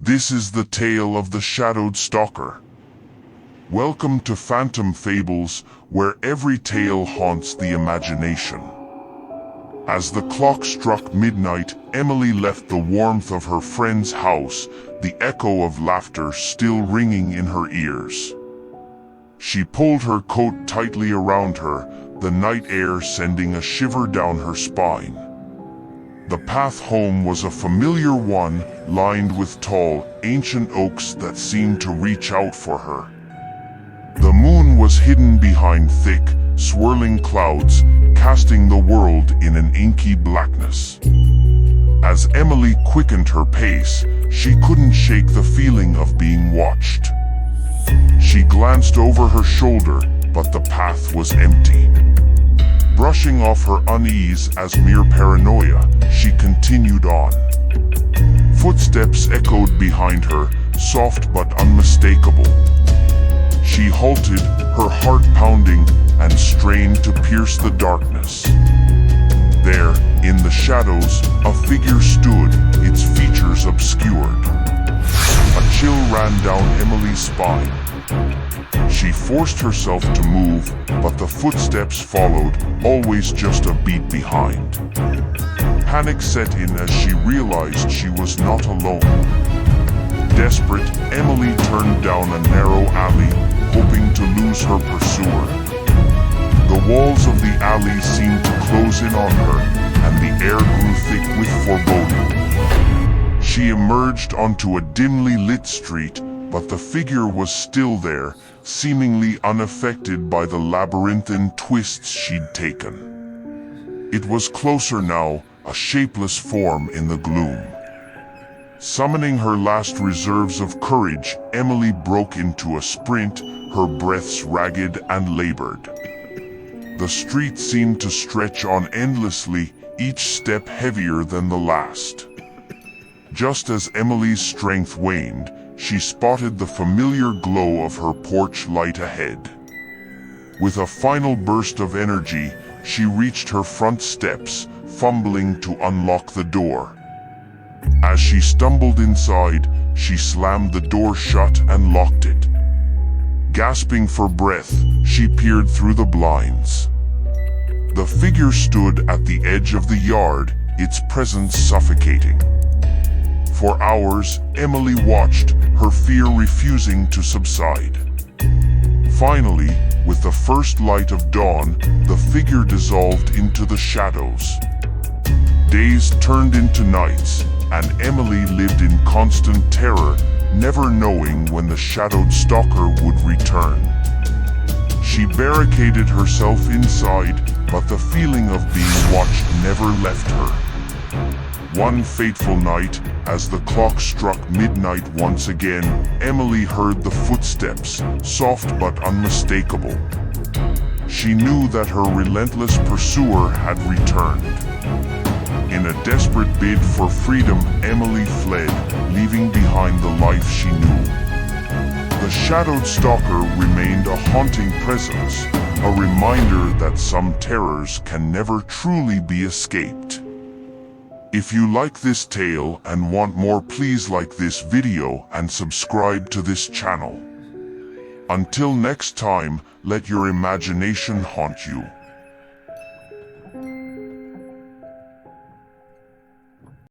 This is the tale of the Shadowed Stalker. Welcome to Phantom Fables, where every tale haunts the imagination. As the clock struck midnight, Emily left the warmth of her friend's house, the echo of laughter still ringing in her ears. She pulled her coat tightly around her, the night air sending a shiver down her spine. The path home was a familiar one, lined with tall, ancient oaks that seemed to reach out for her. The moon was hidden behind thick, swirling clouds, casting the world in an inky blackness. As Emily quickened her pace, she couldn't shake the feeling of being watched. She glanced over her shoulder, but the path was empty. Brushing off her unease as mere paranoia, she continued on. Footsteps echoed behind her, soft but unmistakable. She halted, her heart pounding, and strained to pierce the darkness. There, in the shadows, a figure stood, its features obscured. A chill ran down Emily's spine. She forced herself to move, but the footsteps followed, always just a beat behind. Panic set in as she realized she was not alone. Desperate, Emily turned down a narrow alley, hoping to lose her pursuer. The walls of the alley seemed to close in on her, and the air grew thick with foreboding. She emerged onto a dimly lit street, but the figure was still there, seemingly unaffected by the labyrinthine twists she'd taken. It was closer now, a shapeless form in the gloom. Summoning her last reserves of courage, Emily broke into a sprint, her breaths ragged and labored. The street seemed to stretch on endlessly, each step heavier than the last. Just as Emily's strength waned, she spotted the familiar glow of her porch light ahead. With a final burst of energy, she reached her front steps, fumbling to unlock the door. As she stumbled inside, she slammed the door shut and locked it. Gasping for breath, she peered through the blinds. The figure stood at the edge of the yard, its presence suffocating. For hours, Emily watched, her fear refusing to subside. Finally, with the first light of dawn, the figure dissolved into the shadows. Days turned into nights, and Emily lived in constant terror, never knowing when the Shadowed Stalker would return. She barricaded herself inside, but the feeling of being watched never left her. One fateful night, as the clock struck midnight once again, Emily heard the footsteps, soft but unmistakable. She knew that her relentless pursuer had returned. In a desperate bid for freedom, Emily fled, leaving behind the life she knew. The Shadowed Stalker remained a haunting presence, a reminder that some terrors can never truly be escaped. If you like this tale and want more, please like this video and subscribe to this channel. Until next time, let your imagination haunt you.